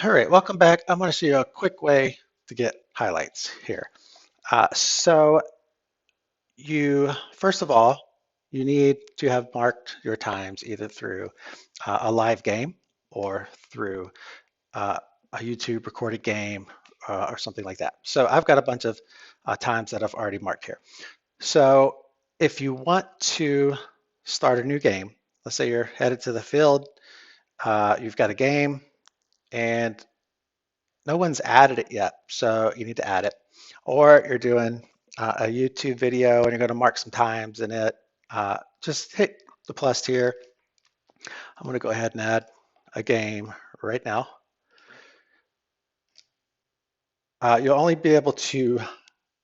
All right, welcome back. I'm going to show you a quick way to get highlights here. So you, first of all, you need to have marked your times either through a live game or through uh, a YouTube recorded game or something like that. So I've got a bunch of times that I've already marked here. So if you want to start a new game, let's say you're headed to the field, you've got a game, and no one's added it yet, so you need to add it. Or you're doing a YouTube video and you're going to mark some times in it. Just hit the plus here. I'm going to go ahead and add a game right now. You'll only be able to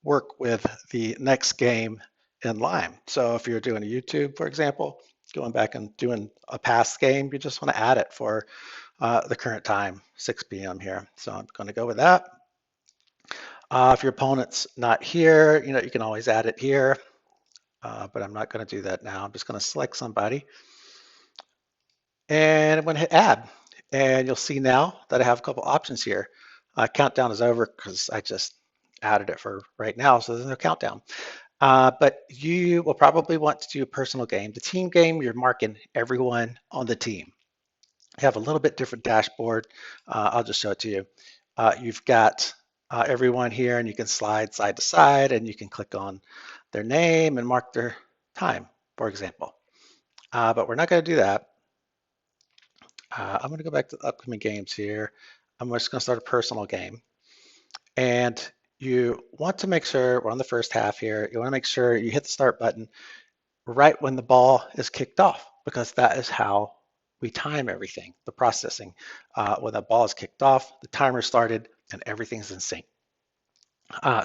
work with the next game in line. So if you're doing a YouTube, for example, going back and doing a past game, you just want to add it for the current time, 6 p.m. here. So I'm going to go with that. If your opponent's not here, you can always add it here, but I'm not going to do that now. I'm just going to select somebody, and I'm going to hit add, and you'll see now that I have a couple options here. Countdown is over because I just added it for right now, so there's no countdown. But you will probably want to do a personal game. The team game, you're marking everyone on the team. You have a little bit different dashboard. I'll just show it to you. You've got everyone here, and you can slide side to side, and you can click on their name and mark their time, for example. But we're not going to do that. I'm going to go back to the upcoming games here. I'm just going to start a personal game. And you want to make sure, we're on the first half here, you want to make sure you hit the start button right when the ball is kicked off, because that is how we time everything, the processing. When the ball is kicked off, the timer started, and everything's in sync.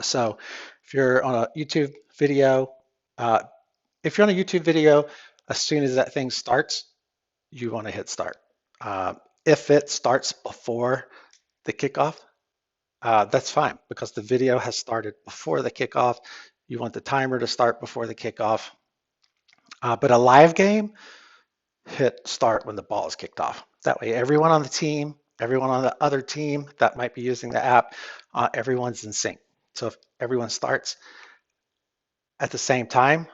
So if you're on a YouTube video, as soon as that thing starts, you want to hit start. If it starts before the kickoff, that's fine because the video has started before the kickoff. You want the timer to start before the kickoff. But a live game, hit start when the ball is kicked off. That way everyone on the team, everyone on the other team that might be using the app, everyone's in sync. So if everyone starts at the same time,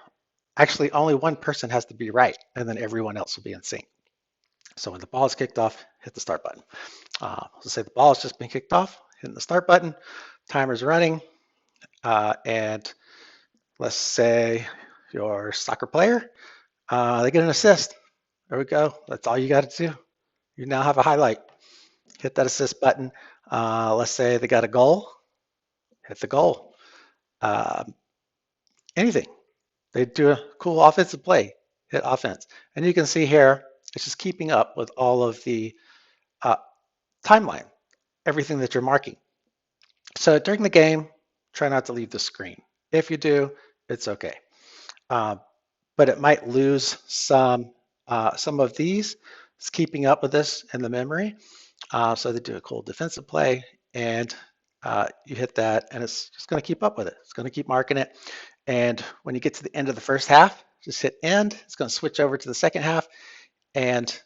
actually only one person has to be right, and then everyone else will be in sync. So when the ball is kicked off, hit the start button. Let's say the ball has just been kicked off, hitting the start button, timer's running, and let's say your soccer player, they get an assist. There we go. That's all you got to do. You now have a highlight. Hit that assist button. Let's say they got a goal. Hit the goal. Anything. They do a cool offensive play. Hit offense. And you can see here, it's just keeping up with all of the timeline, everything that you're marking. So during the game, try not to leave the screen. If you do, it's okay. But it might lose some of these. It's keeping up with this in the memory. So they do a cool defensive play, and you hit that, and it's just going to keep up with it. It's going to keep marking it. And when you get to the end of the first half, just hit end. It's going to switch over to the second half. And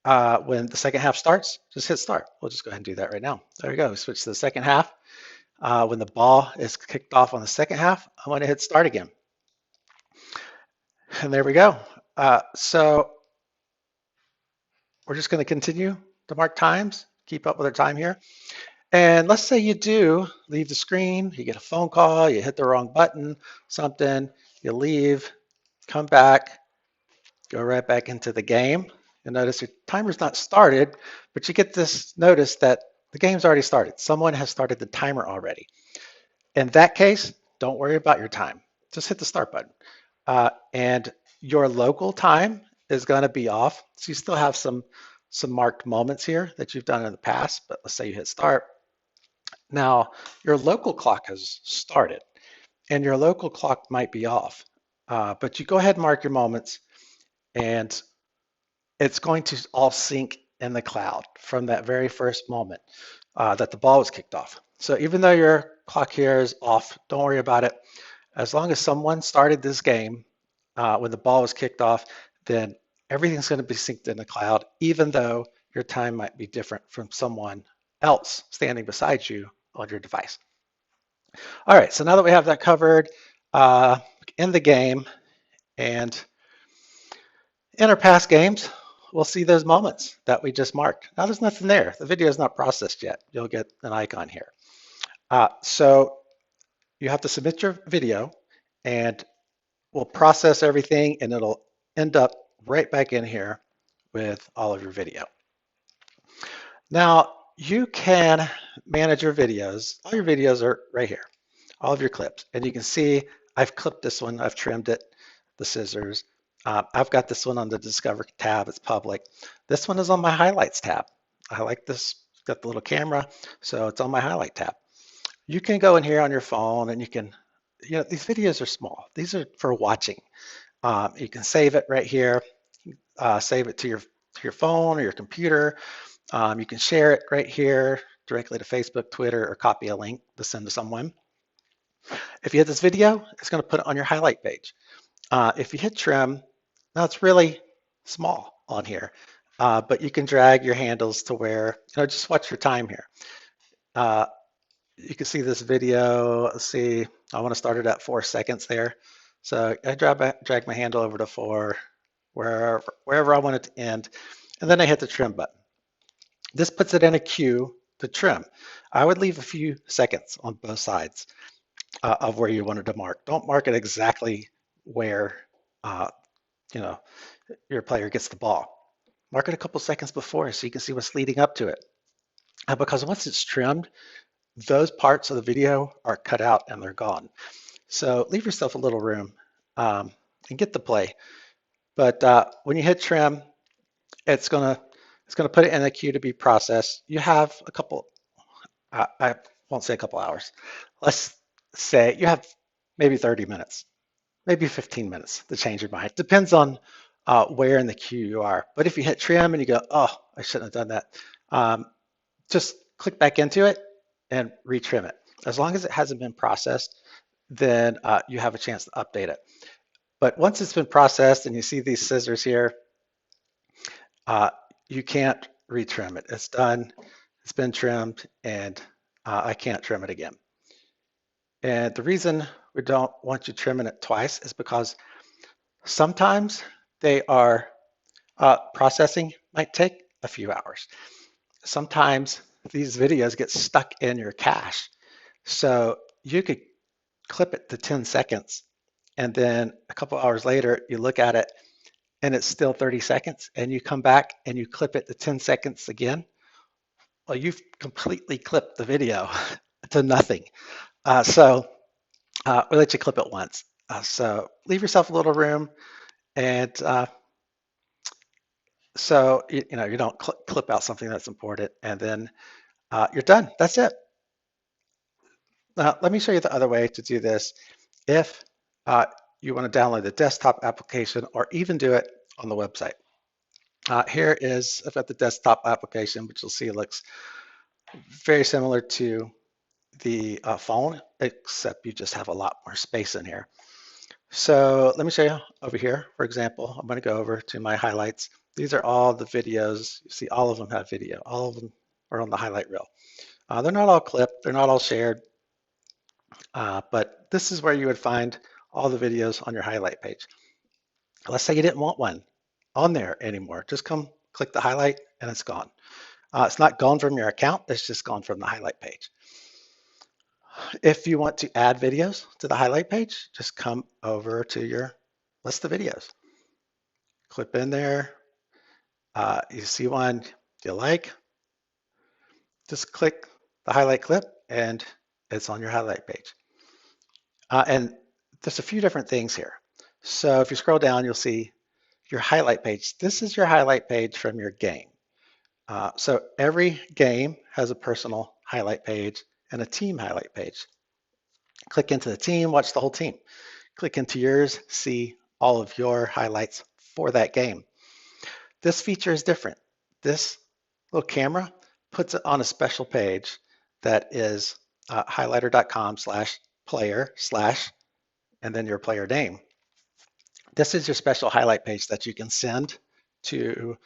when the second half starts, just hit start. We'll just go ahead and do that right now. There we go. Switch to the second half. When the ball is kicked off on the second half, I'm going to hit start again. And there we go. So we're just going to continue to mark times, keep up with our time here. And let's say you do leave the screen, you get a phone call, you hit the wrong button, something, you leave, come back, go right back into the game. You'll notice your timer's not started, but you get this notice that the game's already started. Someone has started the timer already. In that case, don't worry about your time. Just hit the start button. And your local time is going to be off. So you still have some marked moments here that you've done in the past, but let's say you hit start. Now, your local clock has started, and your local clock might be off, but you go ahead and mark your moments, and it's going to all sync in the cloud from that very first moment that the ball was kicked off. So even though your clock here is off, don't worry about it. As long as someone started this game when the ball was kicked off, then everything's going to be synced in the cloud, even though your time might be different from someone else standing beside you on your device. All right, so now that we have that covered, in the game and in our past games, we'll see those moments that we just marked. Now there's nothing there. The video is not processed yet. You'll get an icon here. So you have to submit your video and we'll process everything and it'll end up right back in here with all of your video. Now you can manage your videos. All your videos are right here, all of your clips. And you can see I've clipped this one, I've trimmed it, the scissors. I've got this one on the Discover tab, it's public. This one is on my Highlights tab. I like this, it's got the little camera, so it's on my Highlight tab. You can go in here on your phone and you can, these videos are small. These are for watching. You can save it right here, save it to your phone or your computer. You can share it right here directly to Facebook, Twitter, or copy a link to send to someone. If you hit this video, it's going to put it on your highlight page. If you hit trim, now it's really small on here, but you can drag your handles to where, just watch your time here. You can see this video. Let's see, I want to start it at 4 seconds there. So I drag my handle over to 4, wherever I want it to end, and then I hit the trim button. This puts it in a queue to trim. I would leave a few seconds on both sides of where you wanted to mark. Don't mark it exactly where your player gets the ball. Mark it a couple seconds before so you can see what's leading up to it. Because once it's trimmed, those parts of the video are cut out and they're gone. So leave yourself a little room and get the play. But when you hit trim, it's gonna put it in a queue to be processed. You have a couple, I won't say a couple hours. Let's say you have maybe 30 minutes, maybe 15 minutes to change your mind. Depends on where in the queue you are. But if you hit trim and you go, oh, I shouldn't have done that, just click back into it and retrim it. As long as it hasn't been processed, then you have a chance to update it. But once it's been processed and you see these scissors here, you can't retrim it. It's done, it's been trimmed, and I can't trim it again. And the reason we don't want you trimming it twice is because sometimes they are processing might take a few hours. Sometimes these videos get stuck in your cache. So you could clip it to 10 seconds and then a couple hours later you look at it and it's still 30 seconds and you come back and you clip it to 10 seconds again. Well, you've completely clipped the video to nothing. So we let you clip it once. So leave yourself a little room, and so you don't clip out something that's important, and then you're done. That's it. Now let me show you the other way to do this. If you want to download the desktop application or even do it on the website. Here is, I've got the desktop application, which you'll see looks very similar to the phone, except you just have a lot more space in here. So let me show you over here. For example, I'm going to go over to my highlights. These are all the videos. You see all of them have video. All of them are on the highlight reel. They're not all clipped. They're not all shared. But this is where you would find all the videos on your highlight page. Let's say you didn't want one on there anymore. Just come click the highlight and it's gone. It's not gone from your account. It's just gone from the highlight page. If you want to add videos to the highlight page, just come over to your list of videos. Clip in there. You see one you like, just click the highlight clip and it's on your highlight page. And there's a few different things here. So if you scroll down, you'll see your highlight page. This is your highlight page from your game. So every game has a personal highlight page and a team highlight page. Click into the team, watch the whole team. Click into yours, see all of your highlights for that game. This feature is different. This little camera puts it on a special page that is hylytr.com/player/ and then your player name. This is your special highlight page that you can send to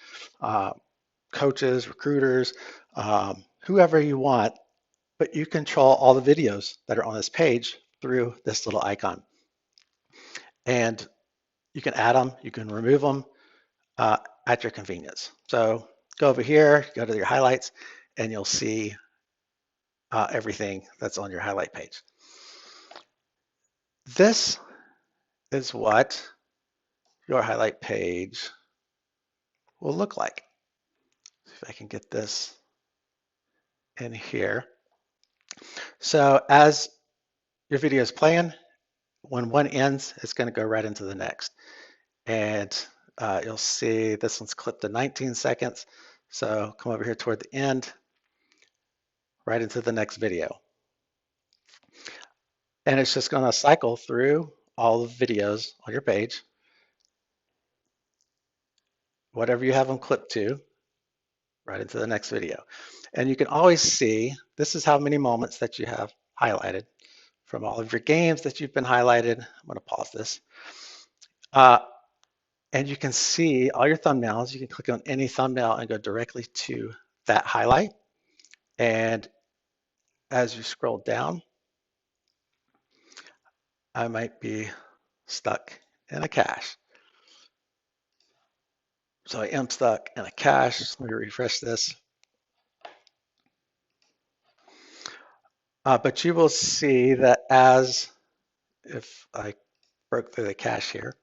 coaches, recruiters, whoever you want, but you control all the videos that are on this page through this little icon. And you can add them, you can remove them at your convenience. So go over here, go to your highlights, and you'll see everything that's on your highlight page. This is what your highlight page will look like. See if I can get this in here. So as your video is playing, when one ends, it's going to go right into the next. And you'll see this one's clipped to 19 seconds. So come over here toward the end, right into the next video. And it's just going to cycle through all the videos on your page, whatever you have them clipped to, right into the next video. And you can always see, this is how many moments that you have highlighted from all of your games that you've been highlighted. I'm going to pause this. And you can see all your thumbnails. You can click on any thumbnail and go directly to that highlight. And as you scroll down, I might be stuck in a cache. So I am stuck in a cache. Let me refresh this. But you will see that if I broke through the cache here,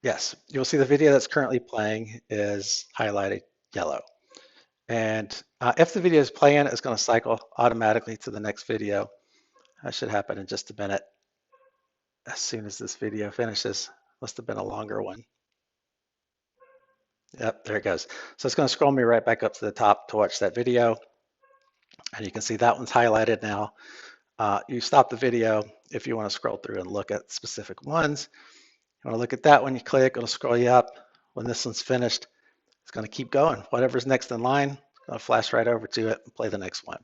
yes, you'll see the video that's currently playing is highlighted yellow. And if the video is playing, it's going to cycle automatically to the next video. That should happen in just a minute. As soon as this video finishes, must have been a longer one. Yep, there it goes. So it's going to scroll me right back up to the top to watch that video. And you can see that one's highlighted now. You stop the video if you want to scroll through and look at specific ones. You want to look at that one, you click, it'll scroll you up. When this one's finished, it's going to keep going. Whatever's next in line, it's going to flash right over to it and play the next one.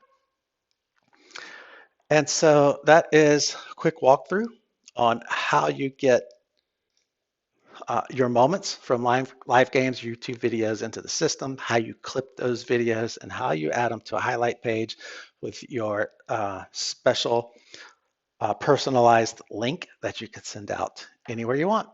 And so that is a quick walkthrough on how you get your moments from live games, YouTube videos into the system, how you clip those videos, and how you add them to a highlight page with your special personalized link that you can send out anywhere you want.